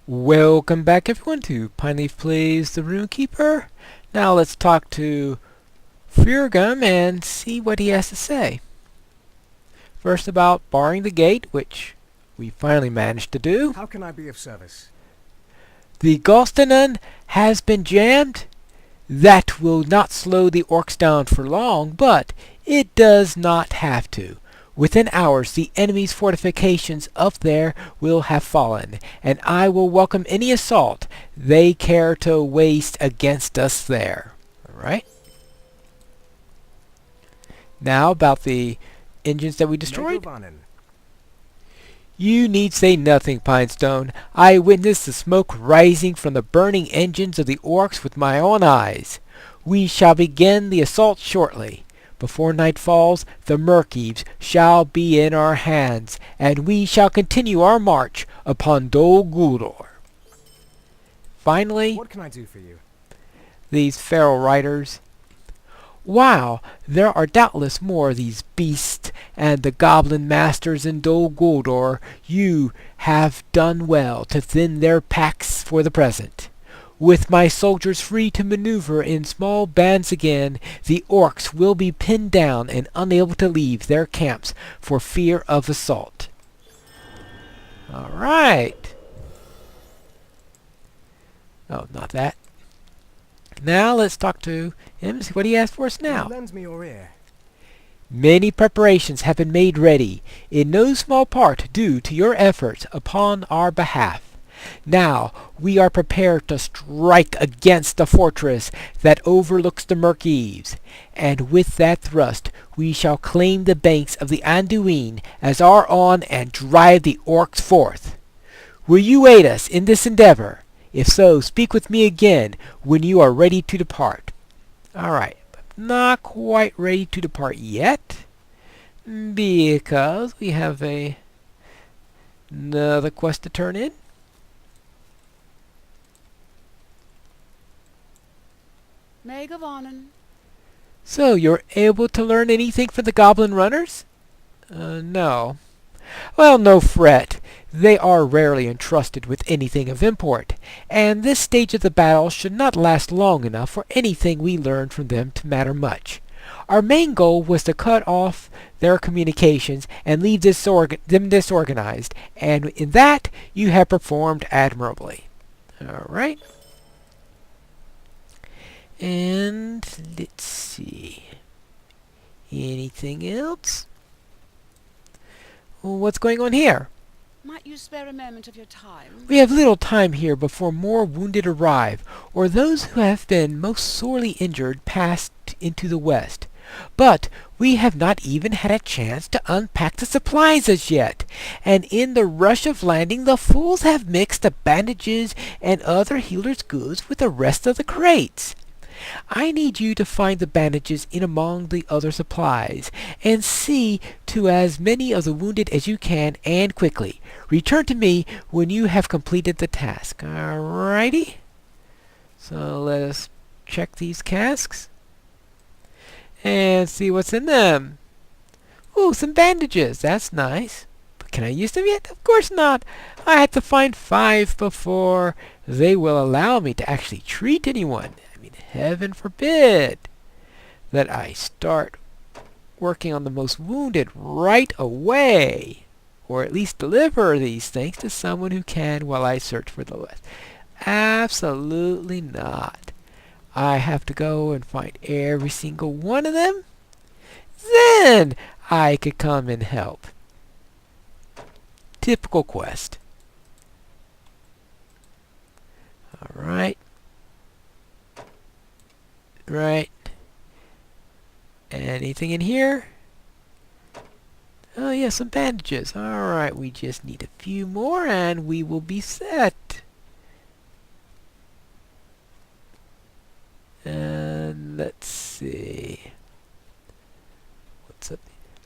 Welcome back everyone to Pineleaf Plays the Rune-keeper. Now let's talk to Furgum and see what he has to say. First about barring the gate, which we finally managed to do. How can I be of service? The Golstanon has been jammed. That will not slow the orcs down for long, but it does not have to. Within hours, the enemy's fortifications up there will have fallen, and I will welcome any assault they care to waste against us there. Alright? Now about the engines that we destroyed. You need say nothing, Pinestone. I witnessed the smoke rising from the burning engines of the orcs with my own eyes. We shall begin the assault shortly. Before night falls, the Mirkwood shall be in our hands, and we shall continue our march upon Dol Guldur. Finally, what can I do for you? These feral riders. Wow, there are doubtless more of these beasts, and the goblin masters in Dol Guldur. You have done well to thin their packs for the present. With my soldiers free to maneuver in small bands again, the orcs will be pinned down and unable to leave their camps for fear of assault. Alright. Oh, not that. Now let's talk to him and see what he has for us now. Lend me your ear. Many preparations have been made ready, in no small part due to your efforts upon our behalf. Now we are prepared to strike against the fortress that overlooks the Mirkwood, and with that thrust we shall claim the banks of the Anduin as our own and drive the orcs forth. Will you aid us in this endeavor? If so, speak with me again when you are ready to depart. Alright, not quite ready to depart yet, because we have another quest to turn in. So, you're able to learn anything from the goblin runners? No. Well, no fret. They are rarely entrusted with anything of import, and this stage of the battle should not last long enough for anything we learn from them to matter much. Our main goal was to cut off their communications and leave them disorganized, and in that you have performed admirably. Alright. And let's see. Anything else? What's going on here? Might you spare a moment of your time? We have little time here before more wounded arrive, or those who have been most sorely injured pass into the west. But we have not even had a chance to unpack the supplies as yet, and in the rush of landing the fools have mixed the bandages and other healer's goods with the rest of the crates. I need you to find the bandages in among the other supplies, and see to as many of the wounded as you can, and quickly. Return to me when you have completed the task. Alrighty. So let us check these casks, and see what's in them. Ooh, some bandages. That's nice. But can I use them yet? Of course not. I have to find 5 before they will allow me to actually treat anyone. Heaven forbid that I start working on the most wounded right away, or at least deliver these things to someone who can while I search for the rest. Absolutely not. I have to go and find every single one of them. Then I could come and help. Typical quest. Alright. Right. Anything in here? Oh yeah, some bandages. Alright, we just need a few more and we will be set. And let's see. What's up?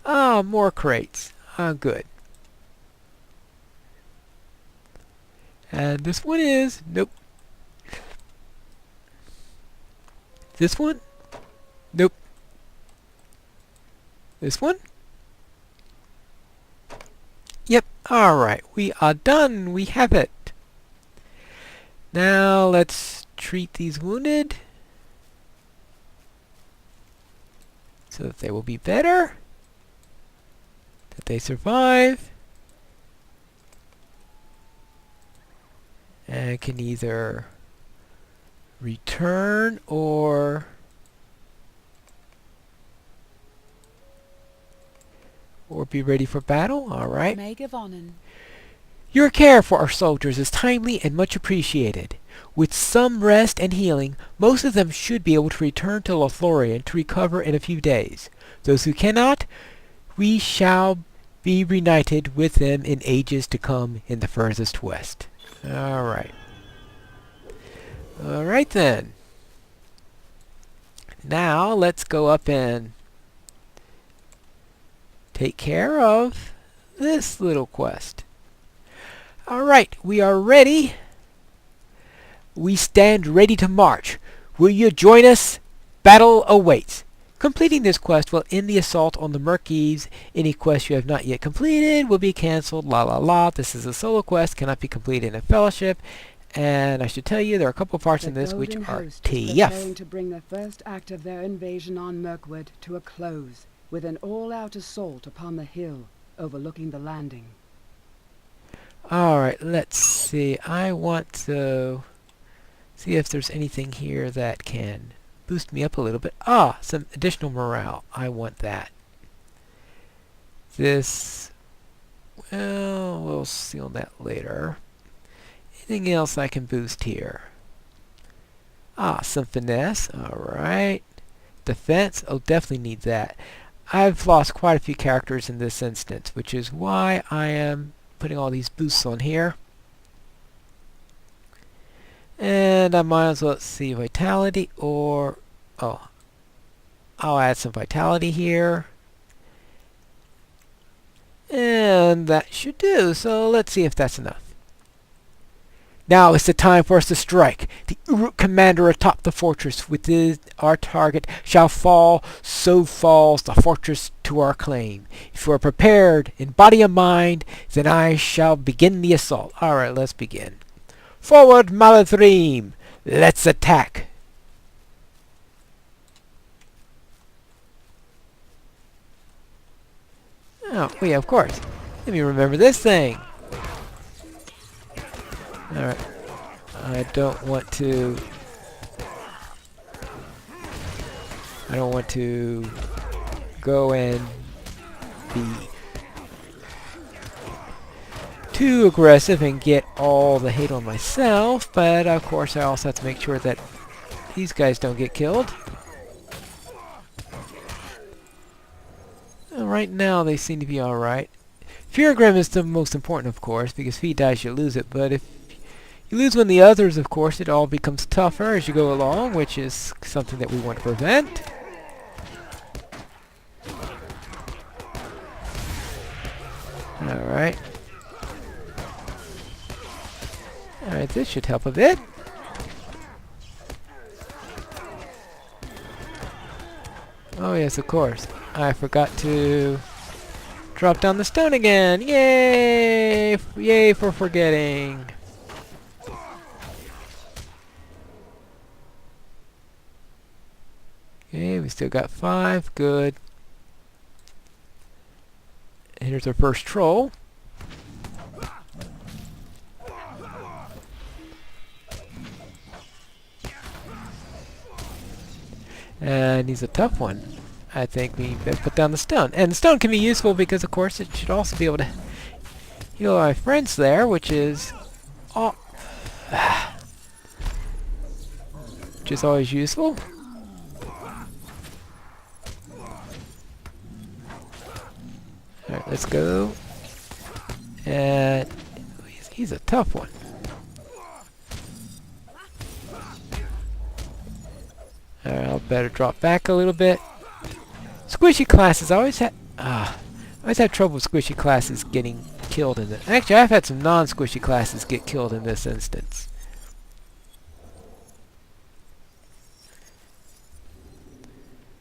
Ah, more crates. Ah, good. And this one is... Nope. This one? Nope. This one? Yep. Alright. We are done. We have it. Now let's treat these wounded so that they will be better, that they survive, and can either return or be ready for battle. Alright. Megewonnen. Your care for our soldiers is timely and much appreciated. With some rest and healing, most of them should be able to return to Lothlorien to recover in a few days. Those who cannot, we shall be reunited with them in ages to come in the furthest west. Alright. Alright then. Now let's go up and take care of this little quest. Alright, we are ready. We stand ready to march. Will you join us? Battle awaits. Completing this quest will end the assault on the Merkeys. Any quest you have not yet completed will be cancelled. La la la. This is a solo quest, cannot be completed in a fellowship. And I should tell you, there are a couple parts in this which are preparing to bring the first act of their invasion on Mirkwood to a close, with an all-out assault upon the hill overlooking the landing. Alright, let's see. I want to see if there's anything here that can boost me up a little bit. Ah, some additional morale. I want that. This, well, we'll see on that later. Anything else I can boost here? Ah, some finesse. Alright. Defense. Oh, definitely need that. I've lost quite a few characters in this instance, which is why I am putting all these boosts on here. And I might as well see vitality, or oh, I'll add some vitality here. And that should do. So let's see if that's enough. Now is the time for us to strike. The Uruk commander atop the fortress with our target shall fall, so falls the fortress to our claim. If you are prepared in body and mind, then I shall begin the assault. Alright, let's begin. Forward, Malathrim! Let's attack! Oh, yeah, of course. Let me remember this thing. Alright. I don't want to go and be too aggressive and get all the hate on myself, but of course I also have to make sure that these guys don't get killed. Right now they seem to be alright. Feargrim is the most important, of course, because if he dies you lose it, but if you lose one of the others, of course, it all becomes tougher as you go along, which is something that we want to prevent. Alright. Alright, this should help a bit. Oh yes, of course. I forgot to drop down the stone again. Yay! Yay for forgetting. Okay, we still got 5. Good. Here's our first troll. And he's a tough one. I think we better put down the stone. And the stone can be useful because, of course, it should also be able to heal our friends there, which is which is always useful. Alright, let's go. And he's a tough one. Alright, I'll better drop back a little bit. Squishy classes, I always had trouble with squishy classes getting killed in it. Actually, I've had some non-squishy classes get killed in this instance.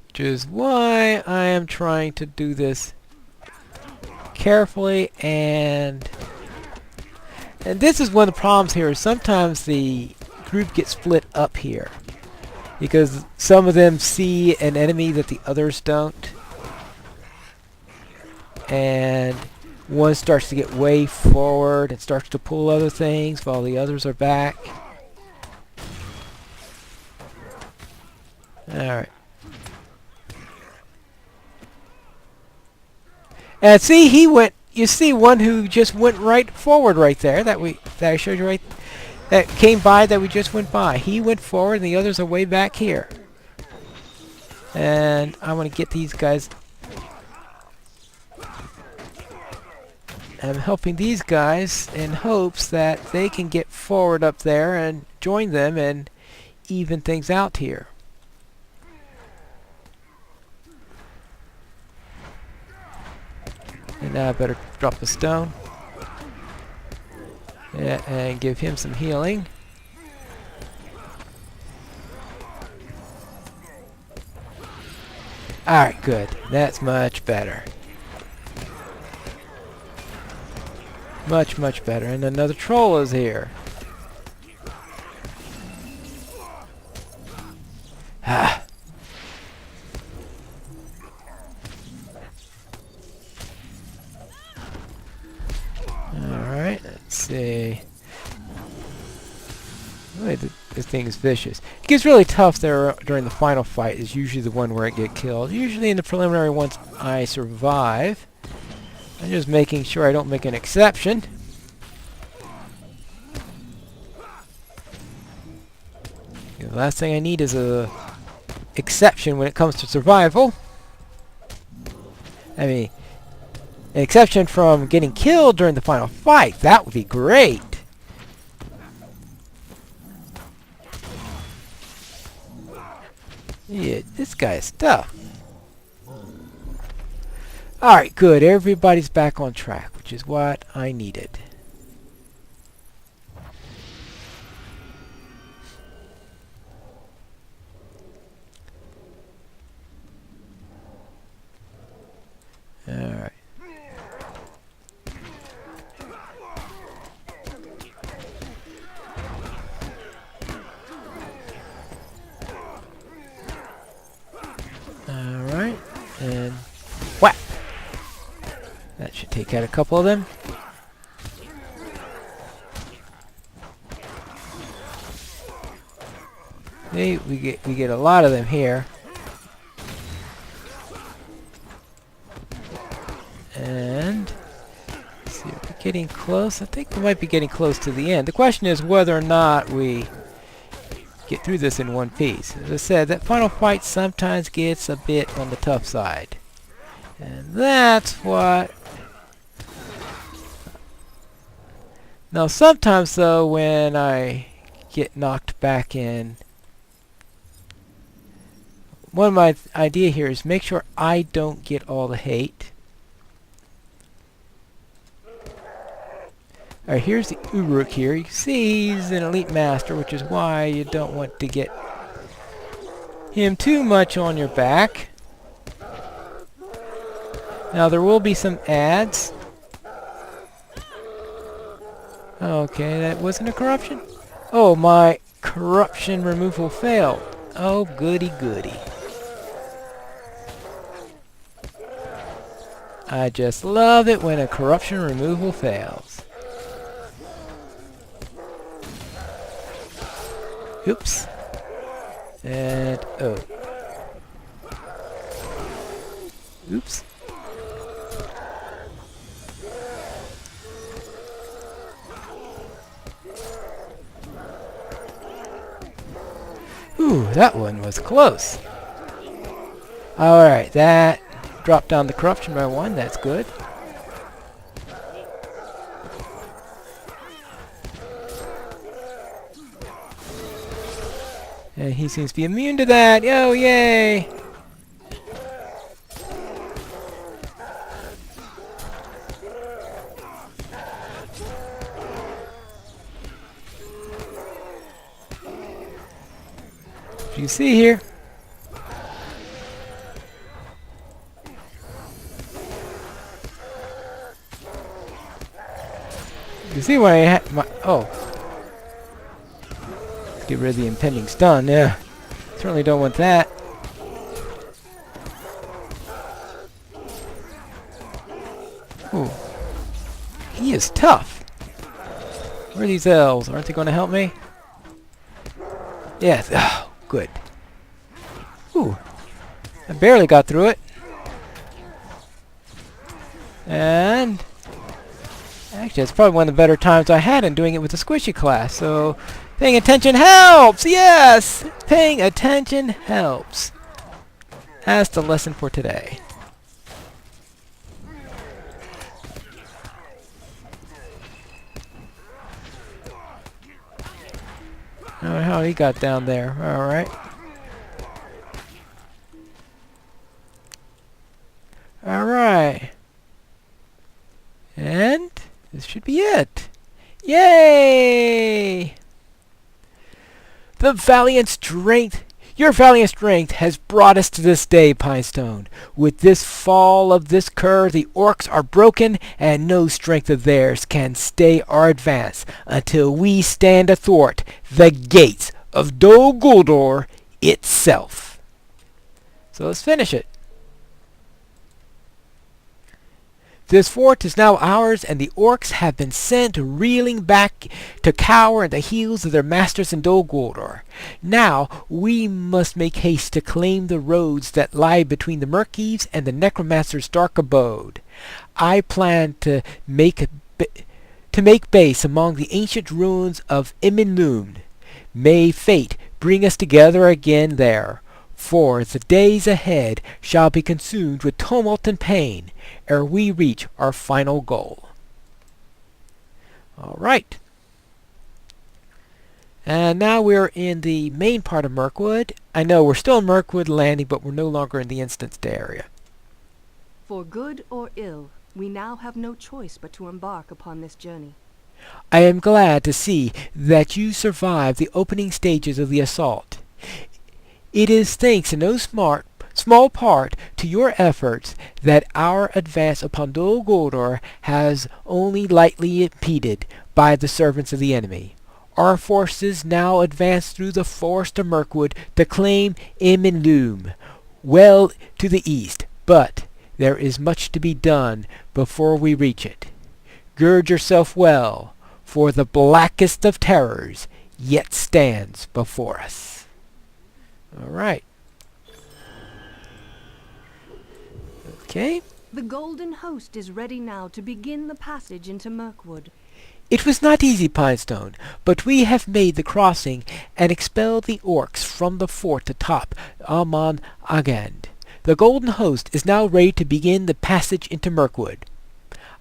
Which is why I am trying to do this carefully, and this is one of the problems here. Is sometimes the group get split up here. Because some of them see an enemy that the others don't. And one starts to get way forward and starts to pull other things while the others are back. Alright. And see, he went, you see one who just went right forward right there that I showed you right, that came by that we just went by. He went forward and the others are way back here. And I want to get these guys. I'm helping these guys in hopes that they can get forward up there and join them and even things out here. And now I better drop the stone. Yeah, and give him some healing. Alright, good. That's much better. Much, much better. And another troll is here. Ah. Alright, let's see. Really, this thing is vicious. It gets really tough there during the final fight. Is usually the one where I get killed. Usually in the preliminary ones I survive. I'm just making sure I don't make an exception. The last thing I need is a exception when it comes to survival. I mean, an exception from getting killed during the final fight. That would be great. Yeah, this guy is tough. Alright, good. Everybody's back on track, which is what I needed. Alright. Alright, and whack! That should take out a couple of them. See, we get a lot of them here. And let's see, we're getting close. I think we might be getting close to the end. The question is whether or not we get through this in one piece. As I said, that final fight sometimes gets a bit on the tough side. And that's what... Now sometimes though, when I get knocked back in, one of my idea here is make sure I don't get all the hate. Alright, here's the Uruk here. You can see he's an elite master, which is why you don't want to get him too much on your back. Now there will be some ads. Okay, that wasn't a corruption? Oh, my corruption removal failed. Oh, goody goody. I just love it when a corruption removal fails. Oops. And, oh. Oops. Ooh, that one was close. Alright, that dropped down the corruption by one. That's good. And he seems to be immune to that. Oh, yay! You can see here. You see when I had my... Oh. Get rid of the impending stun. Yeah, certainly don't want that. Ooh. He is tough. Where are these elves? Aren't they going to help me? Yes. Oh, good. Ooh. I barely got through it. And actually, it's probably one of the better times I had in doing it with the squishy class. So, paying attention helps! Yes! Paying attention helps. That's the lesson for today. Oh, how he got down there. Alright. Alright. And this should be it. Yay! The valiant strength, your valiant strength has brought us to this day, Pinestone. With this fall of this cur, the orcs are broken, and no strength of theirs can stay our advance until we stand athwart the gates of Dol Guldur itself. So let's finish it. This fort is now ours, and the orcs have been sent reeling back to cower at the heels of their masters in Dol Guldur. Now we must make haste to claim the roads that lie between the Mirkwood and the Necromancer's dark abode. I plan to make base among the ancient ruins of Iminlun. May fate bring us together again there, for the days ahead shall be consumed with tumult and pain ere we reach our final goal. Alright. And now we're in the main part of Mirkwood. I know we're still in Mirkwood Landing, but we're no longer in the instanced area. For good or ill, we now have no choice but to embark upon this journey. I am glad to see that you survived the opening stages of the assault. It is thanks in no small part to your efforts that our advance upon Dol Guldur has only lightly impeded by the servants of the enemy. Our forces now advance through the forest of Mirkwood to claim Iminlun, well to the east, but there is much to be done before we reach it. Gird yourself well, for the blackest of terrors yet stands before us. Alright. Okay. The Golden Host is ready now to begin the passage into Mirkwood. It was not easy, Pinestone, but we have made the crossing and expelled the orcs from the fort atop Amon Agand. The Golden Host is now ready to begin the passage into Mirkwood.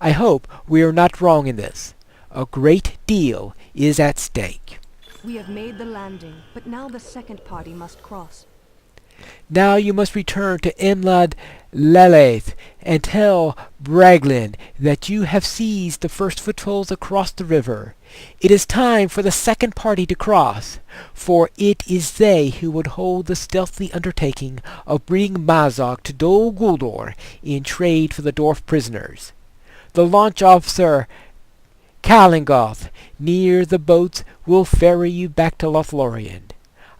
I hope we are not wrong in this. A great deal is at stake. We have made the landing, but now the second party must cross. Now you must return to Imlad Lelaith and tell Braglin that you have seized the first footholds across the river. It is time for the second party to cross, for it is they who would hold the stealthy undertaking of bringing Mazog to Dol Guldur in trade for the dwarf prisoners. The launch officer Kalingoth near the boats will ferry you back to Lothlorien.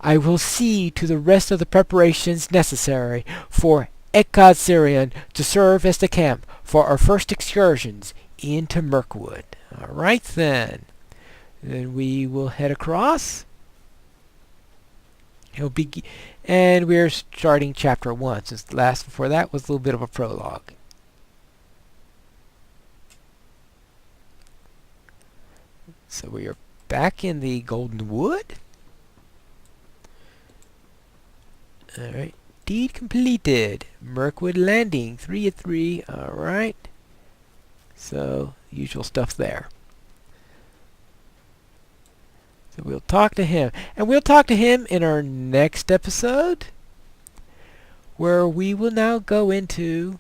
I will see to the rest of the preparations necessary for Ekad to serve as the camp for our first excursions into Mirkwood. Alright then. Then we will head across. And we're starting chapter 1, since the last before that was a little bit of a prologue. So we are back in the Golden Wood. Alright. Deed completed. Mirkwood Landing. 3 of 3. Alright. So, usual stuff there. So we'll talk to him. And we'll talk to him in our next episode, where we will now go into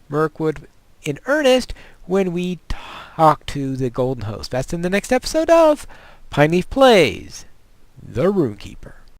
Mirkwood in earnest when we talk to the Golden Host. That's in the next episode of Pineleaf Plays The Rune-keeper.